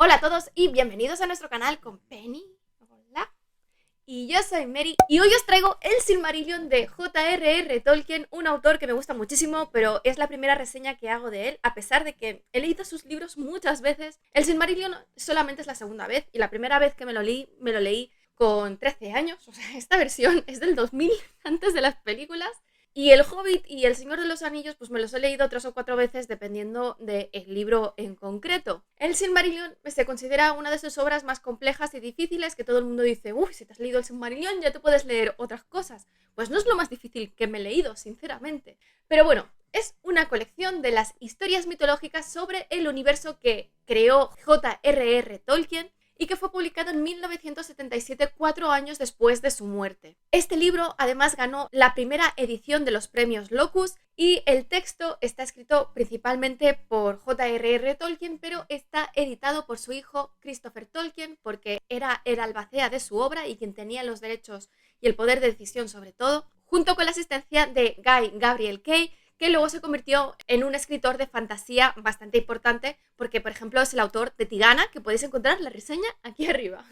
Hola a todos y bienvenidos a nuestro canal con Penny. Hola. Y yo soy Mary y hoy os traigo el Silmarillion de J.R.R. Tolkien, un autor que me gusta muchísimo, pero es la primera reseña que hago de él, a pesar de que he leído sus libros muchas veces. El Silmarillion solamente es la segunda vez y la primera vez que me lo leí con 13 años, o sea, esta versión es del 2000, antes de las películas. Y El Hobbit y El Señor de los Anillos, pues me los he leído 3 o 4 veces dependiendo del libro en concreto. El Silmarillion se considera una de sus obras más complejas y difíciles, que todo el mundo dice, uy, si te has leído el Silmarillion ya te puedes leer otras cosas. Pues no es lo más difícil que me he leído, sinceramente. Pero bueno, es una colección de las historias mitológicas sobre el universo que creó J.R.R. Tolkien y que fue publicado en 1977, 4 años después de su muerte. Este libro además ganó la primera edición de los premios Locus y el texto está escrito principalmente por J.R.R. Tolkien, pero está editado por su hijo Christopher Tolkien porque era el albacea de su obra y quien tenía los derechos y el poder de decisión sobre todo, junto con la asistencia de Guy Gabriel Kay, que luego se convirtió en un escritor de fantasía bastante importante, porque, por ejemplo, es el autor de Tigana, que podéis encontrar la reseña aquí arriba.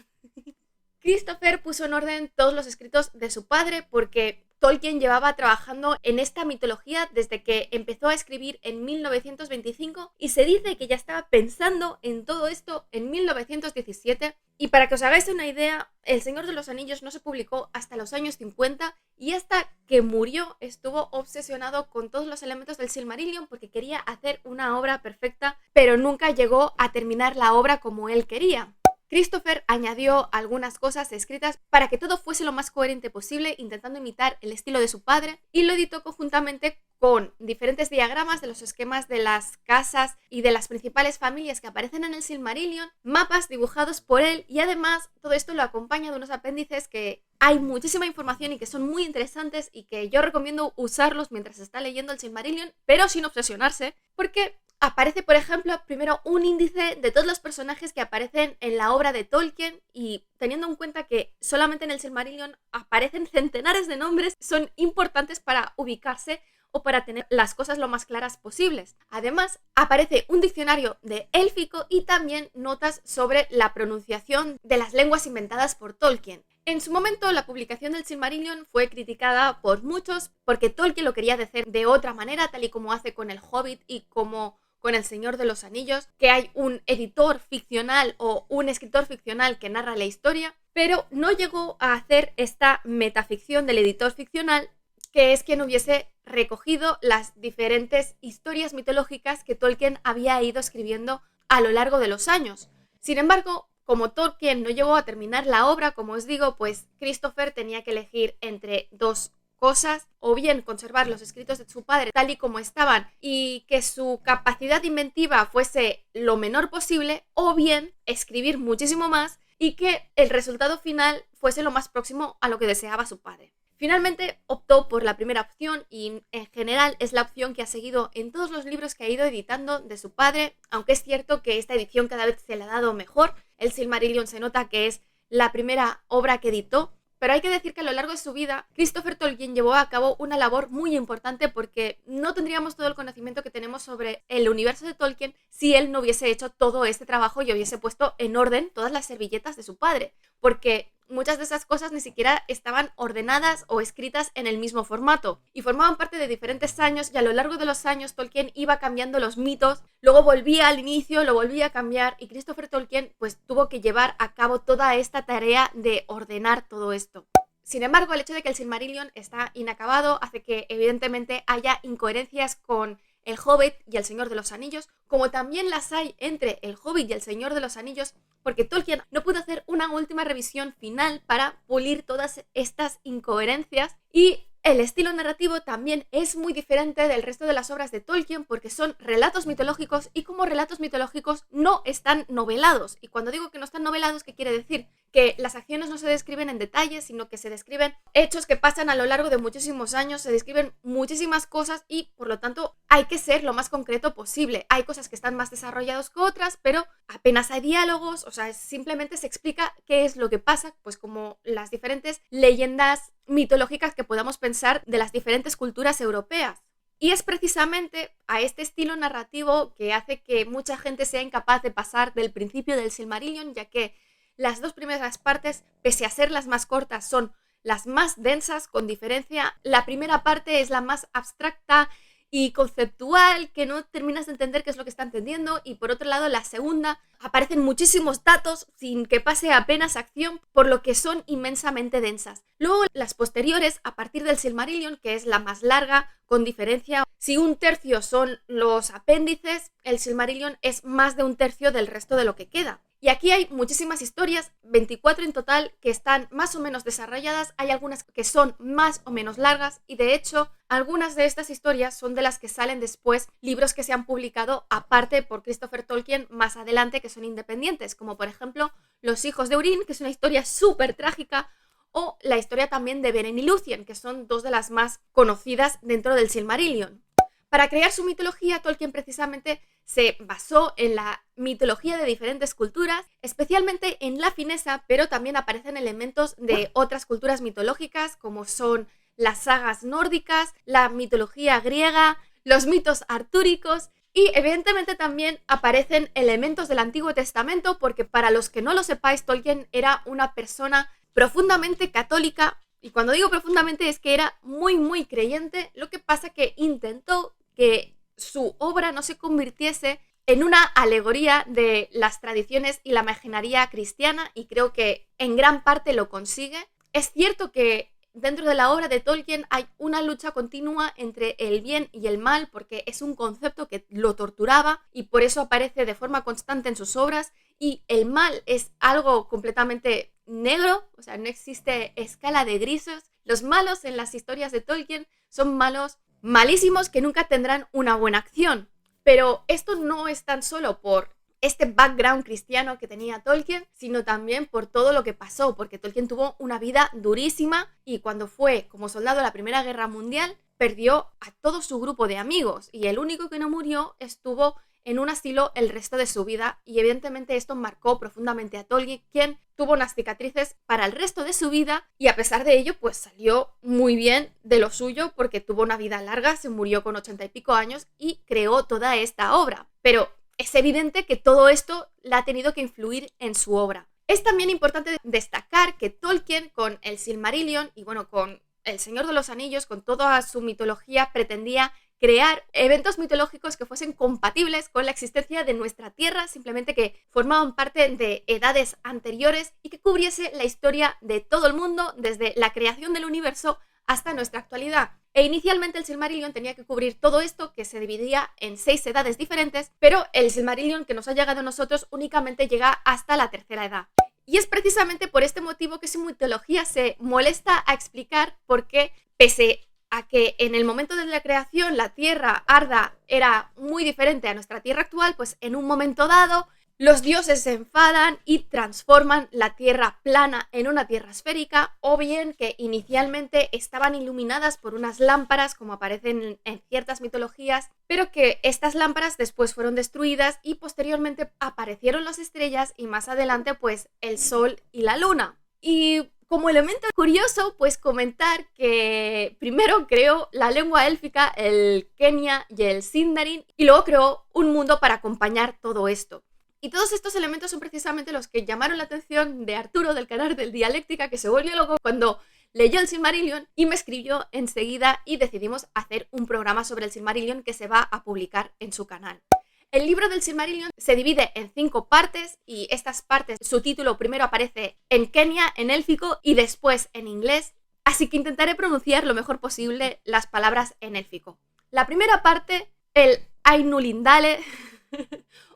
Christopher puso en orden todos los escritos de su padre porque Tolkien llevaba trabajando en esta mitología desde que empezó a escribir en 1925 y se dice que ya estaba pensando en todo esto en 1917. Y para que os hagáis una idea, El Señor de los Anillos no se publicó hasta los años 50 y hasta que murió estuvo obsesionado con todos los elementos del Silmarillion porque quería hacer una obra perfecta, pero nunca llegó a terminar la obra como él quería. Christopher añadió algunas cosas escritas para que todo fuese lo más coherente posible, intentando imitar el estilo de su padre, y lo editó conjuntamente con diferentes diagramas de los esquemas de las casas y de las principales familias que aparecen en el Silmarillion, mapas dibujados por él, y además todo esto lo acompaña de unos apéndices que hay muchísima información y que son muy interesantes y que yo recomiendo usarlos mientras se está leyendo el Silmarillion, pero sin obsesionarse, porque aparece, por ejemplo, primero un índice de todos los personajes que aparecen en la obra de Tolkien y teniendo en cuenta que solamente en el Silmarillion aparecen centenares de nombres, son importantes para ubicarse o para tener las cosas lo más claras posibles. Además, aparece un diccionario de élfico y también notas sobre la pronunciación de las lenguas inventadas por Tolkien. En su momento, la publicación del Silmarillion fue criticada por muchos porque Tolkien lo quería hacer de otra manera, tal y como hace con El Hobbit y como con El Señor de los Anillos, que hay un editor ficcional o un escritor ficcional que narra la historia, pero no llegó a hacer esta metaficción del editor ficcional, que es quien hubiese recogido las diferentes historias mitológicas que Tolkien había ido escribiendo a lo largo de los años. Sin embargo, como Tolkien no llegó a terminar la obra, como os digo, pues Christopher tenía que elegir entre dos cosas, o bien conservar los escritos de su padre tal y como estaban y que su capacidad inventiva fuese lo menor posible, o bien escribir muchísimo más y que el resultado final fuese lo más próximo a lo que deseaba su padre. Finalmente optó por la primera opción y en general es la opción que ha seguido en todos los libros que ha ido editando de su padre, aunque es cierto que esta edición cada vez se le ha dado mejor. El Silmarillion se nota que es la primera obra que editó, pero hay que decir que a lo largo de su vida, Christopher Tolkien llevó a cabo una labor muy importante porque no tendríamos todo el conocimiento que tenemos sobre el universo de Tolkien si él no hubiese hecho todo este trabajo y hubiese puesto en orden todas las servilletas de su padre, porque muchas de esas cosas ni siquiera estaban ordenadas o escritas en el mismo formato y formaban parte de diferentes años, y a lo largo de los años Tolkien iba cambiando los mitos, luego volvía al inicio, lo volvía a cambiar y Christopher Tolkien pues tuvo que llevar a cabo toda esta tarea de ordenar todo esto. Sin embargo, el hecho de que el Silmarillion está inacabado hace que evidentemente haya incoherencias con El Hobbit y El Señor de los Anillos, como también las hay entre El Hobbit y El Señor de los Anillos, porque Tolkien no pudo hacer una última revisión final para pulir todas estas incoherencias, y el estilo narrativo también es muy diferente del resto de las obras de Tolkien porque son relatos mitológicos y como relatos mitológicos no están novelados. Y cuando digo que no están novelados, ¿qué quiere decir? Que las acciones no se describen en detalle, sino que se describen hechos que pasan a lo largo de muchísimos años, se describen muchísimas cosas y por lo tanto hay que ser lo más concreto posible. Hay cosas que están más desarrolladas que otras, pero apenas hay diálogos, o sea, simplemente se explica qué es lo que pasa, pues como las diferentes leyendas mitológicas que podamos pensar de las diferentes culturas europeas. Y es precisamente a este estilo narrativo que hace que mucha gente sea incapaz de pasar del principio del Silmarillion, ya que las dos primeras partes, pese a ser las más cortas, son las más densas, con diferencia. La primera parte es la más abstracta y conceptual, que no terminas de entender qué es lo que está entendiendo, y por otro lado, la segunda, aparecen muchísimos datos sin que pase apenas acción, por lo que son inmensamente densas. Luego, las posteriores, a partir del Silmarillion, que es la más larga, con diferencia, si un tercio son los apéndices, el Silmarillion es más de un tercio del resto de lo que queda. Y aquí hay muchísimas historias, 24 en total, que están más o menos desarrolladas. Hay algunas que son más o menos largas y, de hecho, algunas de estas historias son de las que salen después libros que se han publicado aparte por Christopher Tolkien más adelante, que son independientes, como por ejemplo Los hijos de Húrin, que es una historia súper trágica, o la historia también de Beren y Lúthien, que son dos de las más conocidas dentro del Silmarillion. Para crear su mitología, Tolkien precisamente se basó en la mitología de diferentes culturas, especialmente en la finesa, pero también aparecen elementos de otras culturas mitológicas, como son las sagas nórdicas, la mitología griega, los mitos artúricos, y evidentemente también aparecen elementos del Antiguo Testamento, porque para los que no lo sepáis, Tolkien era una persona profundamente católica, y cuando digo profundamente es que era muy creyente. Lo que pasa que intentó que su obra no se convirtiese en una alegoría de las tradiciones y la imaginería cristiana, y creo que en gran parte lo consigue. Es cierto que dentro de la obra de Tolkien hay una lucha continua entre el bien y el mal, porque es un concepto que lo torturaba y por eso aparece de forma constante en sus obras, y el mal es algo completamente negro, o sea, no existe escala de grises. Los malos en las historias de Tolkien son malos malísimos que nunca tendrán una buena acción. Pero esto no es tan solo por este background cristiano que tenía Tolkien, sino también por todo lo que pasó, porque Tolkien tuvo una vida durísima y cuando fue como soldado a la Primera Guerra Mundial perdió a todo su grupo de amigos, y el único que no murió estuvo en un asilo el resto de su vida, y evidentemente esto marcó profundamente a Tolkien, quien tuvo unas cicatrices para el resto de su vida, y a pesar de ello pues salió muy bien de lo suyo, porque tuvo una vida larga, se murió con 80 y pico años y creó toda esta obra. Pero es evidente que todo esto la ha tenido que influir en su obra. Es también importante destacar que Tolkien, con el Silmarillion y bueno, con El Señor de los Anillos, con toda su mitología, pretendía crear eventos mitológicos que fuesen compatibles con la existencia de nuestra Tierra, simplemente que formaban parte de edades anteriores y que cubriese la historia de todo el mundo, desde la creación del universo hasta nuestra actualidad. E inicialmente el Silmarillion tenía que cubrir todo esto, que se dividía en 6 edades diferentes, pero el Silmarillion que nos ha llegado a nosotros únicamente llega hasta la tercera edad. Y es precisamente por este motivo que su mitología se molesta a explicar por qué, pese a que en el momento de la creación la Tierra, Arda, era muy diferente a nuestra Tierra actual, pues en un momento dado los dioses se enfadan y transforman la Tierra plana en una Tierra esférica, o bien que inicialmente estaban iluminadas por unas lámparas, como aparecen en ciertas mitologías, pero que estas lámparas después fueron destruidas y posteriormente aparecieron las estrellas y más adelante pues el Sol y la Luna. Y como elemento curioso, pues comentar que primero creó la lengua élfica, el Quenya y el Sindarin, y luego creó un mundo para acompañar todo esto. Y todos estos elementos son precisamente los que llamaron la atención de Arturo, del canal del Dialéctica, que se volvió loco cuando leyó el Silmarillion y me escribió enseguida, y decidimos hacer un programa sobre el Silmarillion que se va a publicar en su canal. El libro del Silmarillion se divide en 5 partes, y estas partes, su título primero aparece en Quenya, en élfico, y después en inglés, así que intentaré pronunciar lo mejor posible las palabras en élfico. La primera parte, el Ainulindale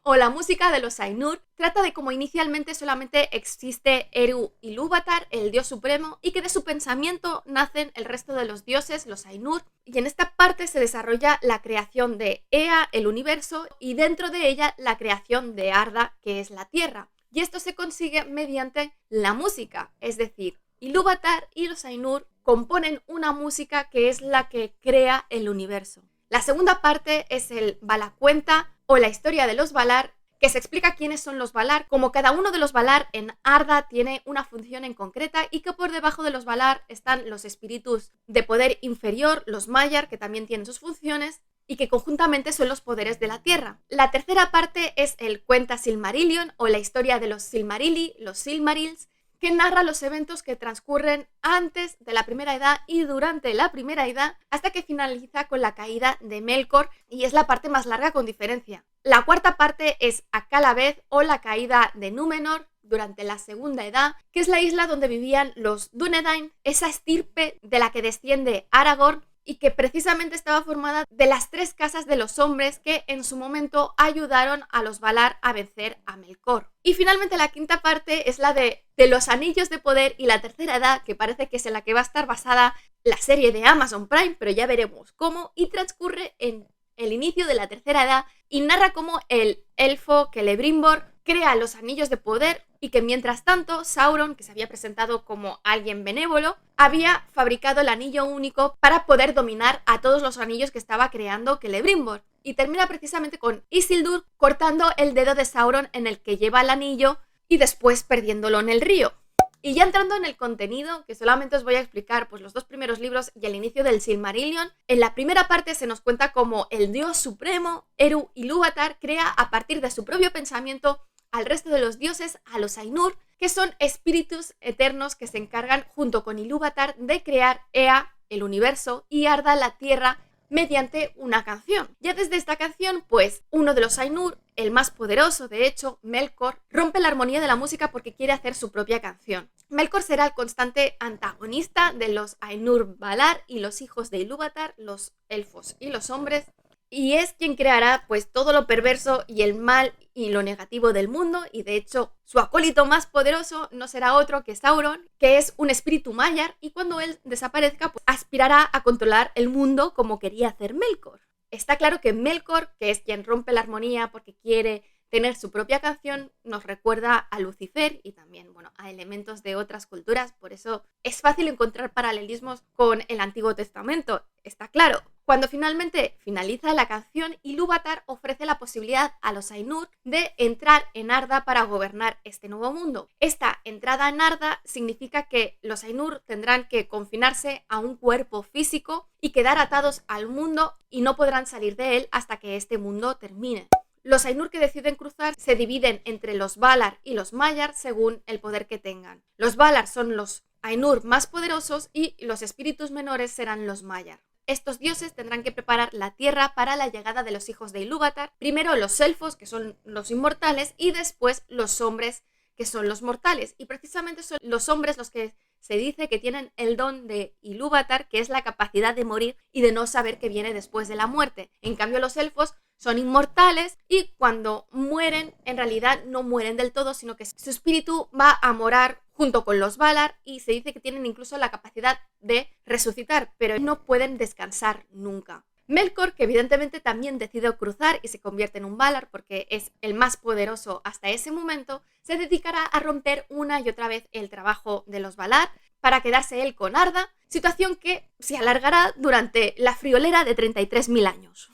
o la música de los Ainur, trata de cómo inicialmente solamente existe Eru Ilúvatar, el dios supremo, y que de su pensamiento nacen el resto de los dioses, los Ainur, y en esta parte se desarrolla la creación de Ea, el universo, y dentro de ella la creación de Arda, que es la Tierra. Y esto se consigue mediante la música, es decir, Ilúvatar y los Ainur componen una música que es la que crea el universo. La segunda parte es el Valacuenta, o la historia de los Valar, que se explica quiénes son los Valar, como cada uno de los Valar en Arda tiene una función en concreta y que por debajo de los Valar están los espíritus de poder inferior, los Maiar, que también tienen sus funciones y que conjuntamente son los poderes de la Tierra. La tercera parte es el Cuenta Silmarillion o la historia de los Silmarilli, los Silmarils, que narra los eventos que transcurren antes de la Primera Edad y durante la Primera Edad hasta que finaliza con la caída de Melkor y es la parte más larga con diferencia. La cuarta parte es Akallabeth o la caída de Númenor durante la Segunda Edad, que es la isla donde vivían los Dúnedain, esa estirpe de la que desciende Aragorn y que precisamente estaba formada de las 3 casas de los hombres que en su momento ayudaron a los Valar a vencer a Melkor. Y finalmente la quinta parte es la de los Anillos de Poder y la Tercera Edad, que parece que es en la que va a estar basada la serie de Amazon Prime, pero ya veremos cómo, y transcurre en el inicio de la Tercera Edad y narra cómo el elfo Celebrimbor crea los Anillos de Poder y que mientras tanto Sauron, que se había presentado como alguien benévolo, había fabricado el anillo único para poder dominar a todos los anillos que estaba creando Celebrimbor. Y termina precisamente con Isildur cortando el dedo de Sauron en el que lleva el anillo y después perdiéndolo en el río. Y ya entrando en el contenido, que solamente os voy a explicar pues, los 2 primeros libros y el inicio del Silmarillion, en la primera parte se nos cuenta cómo el dios supremo, Eru Ilúvatar, crea a partir de su propio pensamiento al resto de los dioses, a los Ainur, que son espíritus eternos que se encargan junto con Ilúvatar de crear Ea, el universo, y Arda, la tierra, mediante una canción. Ya desde esta canción, pues, uno de los Ainur, el más poderoso, de hecho, Melkor, rompe la armonía de la música porque quiere hacer su propia canción. Melkor será el constante antagonista de los Ainur Valar y los hijos de Ilúvatar, los elfos y los hombres, y es quien creará pues todo lo perverso y el mal y lo negativo del mundo, y de hecho su acólito más poderoso no será otro que Sauron, que es un espíritu Maiar, y cuando él desaparezca pues aspirará a controlar el mundo como quería hacer Melkor. Está claro que Melkor, que es quien rompe la armonía porque quiere tener su propia canción, nos recuerda a Lucifer y también, bueno, a elementos de otras culturas, por eso es fácil encontrar paralelismos con el Antiguo Testamento, está claro. Cuando finalmente finaliza la canción, Ilúvatar ofrece la posibilidad a los Ainur de entrar en Arda para gobernar este nuevo mundo. Esta entrada en Arda significa que los Ainur tendrán que confinarse a un cuerpo físico y quedar atados al mundo y no podrán salir de él hasta que este mundo termine. Los Ainur que deciden cruzar se dividen entre los Valar y los Maiar según el poder que tengan. Los Valar son los Ainur más poderosos y los espíritus menores serán los Maiar. Estos dioses tendrán que preparar la tierra para la llegada de los hijos de Ilúvatar, primero los elfos, que son los inmortales, y después los hombres, que son los mortales. Y precisamente son los hombres los que se dice que tienen el don de Ilúvatar, que es la capacidad de morir y de no saber qué viene después de la muerte. En cambio, los elfos son inmortales y cuando mueren, en realidad no mueren del todo, sino que su espíritu va a morar junto con los Valar y se dice que tienen incluso la capacidad de resucitar, pero no pueden descansar nunca. Melkor, que evidentemente también decide cruzar y se convierte en un Valar porque es el más poderoso hasta ese momento, se dedicará a romper una y otra vez el trabajo de los Valar para quedarse él con Arda, situación que se alargará durante la friolera de 33.000 años.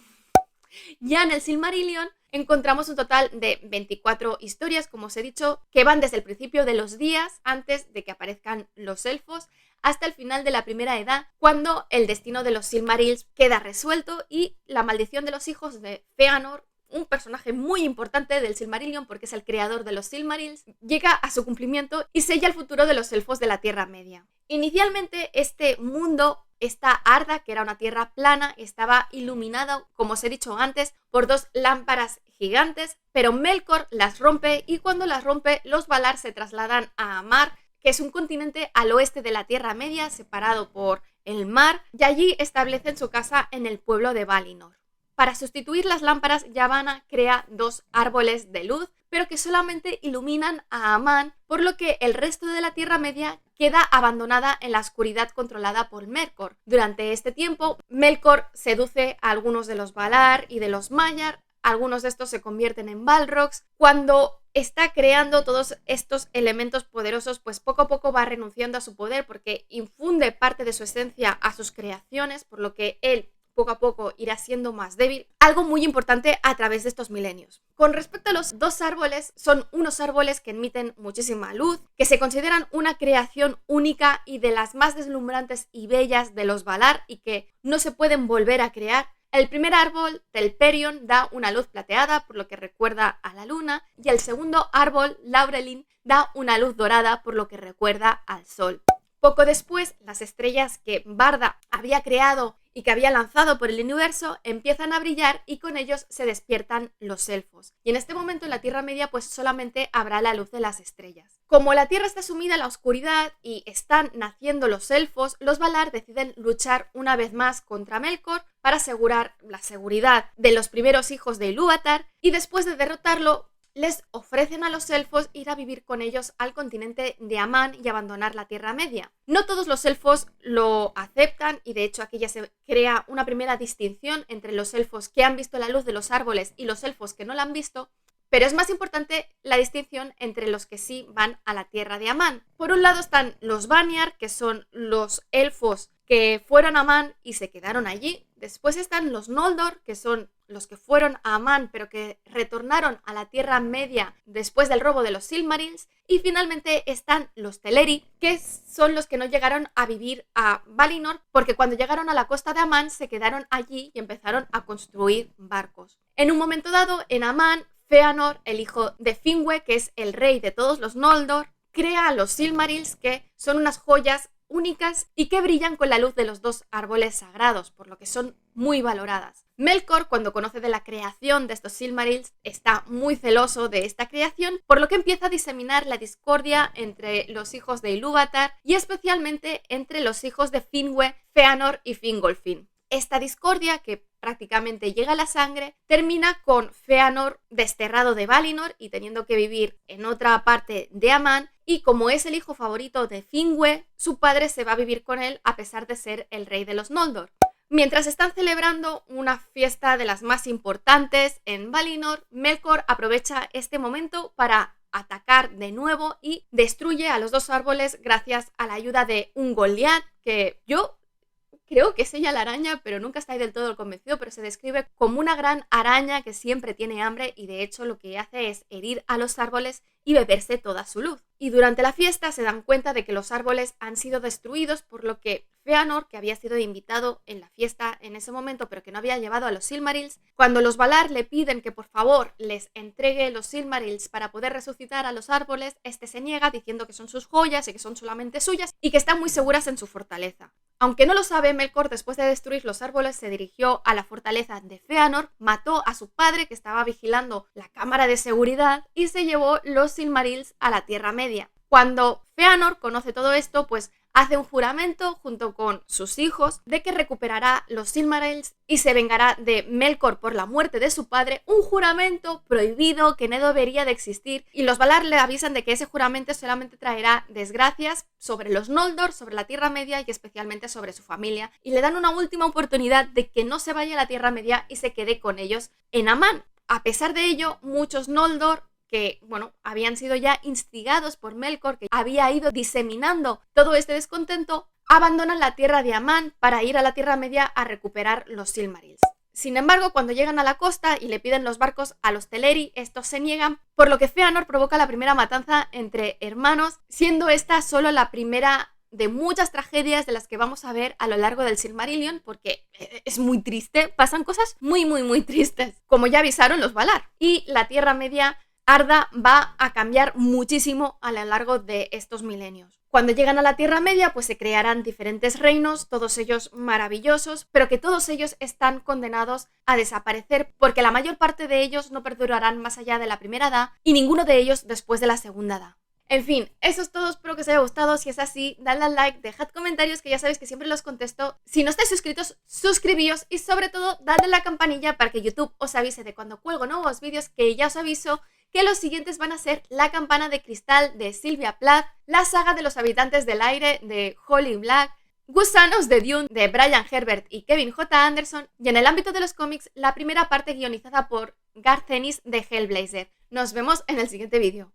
Ya en el Silmarillion encontramos un total de 24 historias, como os he dicho, que van desde el principio de los días, antes de que aparezcan los elfos, hasta el final de la Primera Edad, cuando el destino de los Silmarils queda resuelto y la maldición de los hijos de Fëanor, un personaje muy importante del Silmarillion porque es el creador de los Silmarils, llega a su cumplimiento y sella el futuro de los elfos de la Tierra Media. Inicialmente este mundo, esta Arda, que era una tierra plana, estaba iluminada, como os he dicho antes, por 2 lámparas gigantes, pero Melkor las rompe y cuando las rompe los Valar se trasladan a Amar, que es un continente al oeste de la Tierra Media, separado por el mar, y allí establecen su casa en el pueblo de Valinor. Para sustituir las lámparas, Yavanna crea 2 árboles de luz, pero que solamente iluminan a Amán, por lo que el resto de la Tierra Media queda abandonada en la oscuridad controlada por Melkor. Durante este tiempo, Melkor seduce a algunos de los Valar y de los Maiar, algunos de estos se convierten en Balrogs. Cuando está creando todos estos elementos poderosos, pues poco a poco va renunciando a su poder porque infunde parte de su esencia a sus creaciones, por lo que él poco a poco irá siendo más débil, algo muy importante a través de estos milenios. Con respecto a los dos árboles, son unos árboles que emiten muchísima luz, que se consideran una creación única y de las más deslumbrantes y bellas de los Valar y que no se pueden volver a crear. El primer árbol, Telperion, da una luz plateada, por lo que recuerda a la luna, y el segundo árbol, Laurelin, da una luz dorada, por lo que recuerda al sol. Poco después, las estrellas que Barda había creado y que había lanzado por el universo empiezan a brillar y con ellos se despiertan los elfos. Y en este momento en la Tierra Media pues solamente habrá la luz de las estrellas. Como la Tierra está sumida en la oscuridad y están naciendo los elfos, los Valar deciden luchar una vez más contra Melkor para asegurar la seguridad de los primeros hijos de Ilúvatar y después de derrotarlo les ofrecen a los elfos ir a vivir con ellos al continente de Amán y abandonar la Tierra Media. No todos los elfos lo aceptan y de hecho aquí ya se crea una primera distinción entre los elfos que han visto la luz de los árboles y los elfos que no la han visto, pero es más importante la distinción entre los que sí van a la Tierra de Amán. Por un lado están los Vanyar, que son los elfos que fueron a Amán y se quedaron allí. Después están los Noldor, que son los que fueron a Amán pero que retornaron a la Tierra Media después del robo de los Silmarils. Y finalmente están los Teleri, que son los que no llegaron a vivir a Valinor porque cuando llegaron a la costa de Amán se quedaron allí y empezaron a construir barcos. En un momento dado, en Amán, Fëanor, el hijo de Finwë, que es el rey de todos los Noldor, crea a los Silmarils, que son unas joyas únicas y que brillan con la luz de los dos árboles sagrados, por lo que son muy valoradas. Melkor, cuando conoce de la creación de estos Silmarils, está muy celoso de esta creación, por lo que empieza a diseminar la discordia entre los hijos de Ilúvatar y especialmente entre los hijos de Finwë, Fëanor y Fingolfin. Esta discordia, que prácticamente llega a la sangre, termina con Fëanor desterrado de Valinor y teniendo que vivir en otra parte de Amán, y como es el hijo favorito de Finwë, su padre se va a vivir con él a pesar de ser el rey de los Noldor. Mientras están celebrando una fiesta de las más importantes en Valinor, Melkor aprovecha este momento para atacar de nuevo y destruye a los dos árboles gracias a la ayuda de un Goliath, que yo creo que es ella la araña, pero nunca estoy del todo convencido, pero se describe como una gran araña que siempre tiene hambre y de hecho lo que hace es herir a los árboles y beberse toda su luz. Y durante la fiesta se dan cuenta de que los árboles han sido destruidos, por lo que Fëanor, que había sido invitado en la fiesta en ese momento pero que no había llevado a los Silmarils, cuando los Valar le piden que por favor les entregue los Silmarils para poder resucitar a los árboles, este se niega diciendo que son sus joyas y que son solamente suyas y que están muy seguras en su fortaleza. Aunque no lo sabe, Melkor, después de destruir los árboles, se dirigió a la fortaleza de Fëanor, mató a su padre que estaba vigilando la cámara de seguridad y se llevó los Silmarils a la Tierra Media. Cuando Fëanor conoce todo esto, pues hace un juramento junto con sus hijos de que recuperará los Silmarils y se vengará de Melkor por la muerte de su padre, un juramento prohibido que no debería de existir, y los Valar le avisan de que ese juramento solamente traerá desgracias sobre los Noldor, sobre la Tierra Media y especialmente sobre su familia, y le dan una última oportunidad de que no se vaya a la Tierra Media y se quede con ellos en Amán. A pesar de ello, muchos Noldor que, habían sido ya instigados por Melkor, que había ido diseminando todo este descontento, abandonan la tierra de Amán para ir a la Tierra Media a recuperar los Silmarils. Sin embargo, cuando llegan a la costa y le piden los barcos a los Teleri, estos se niegan, por lo que Fëanor provoca la primera matanza entre hermanos, siendo esta solo la primera de muchas tragedias de las que vamos a ver a lo largo del Silmarillion, porque es muy triste, pasan cosas muy tristes, como ya avisaron los Valar. Y la Tierra Media Arda va a cambiar muchísimo a lo largo de estos milenios. Cuando llegan a la Tierra Media, pues se crearán diferentes reinos, todos ellos maravillosos, pero que todos ellos están condenados a desaparecer porque la mayor parte de ellos no perdurarán más allá de la primera edad y ninguno de ellos después de la segunda edad. En fin, eso es todo, espero que os haya gustado. Si es así, dadle al like, dejad comentarios que ya sabéis que siempre los contesto. Si no estáis suscritos, suscribíos y sobre todo dadle a la campanilla para que YouTube os avise de cuando cuelgo nuevos vídeos, que ya os aviso que los siguientes van a ser La campana de cristal de Sylvia Plath, la saga de los habitantes del aire de Holly Black, Gusanos de Dune de Brian Herbert y Kevin J. Anderson y en el ámbito de los cómics la primera parte guionizada por Garth Ennis de Hellblazer. Nos vemos en el siguiente vídeo.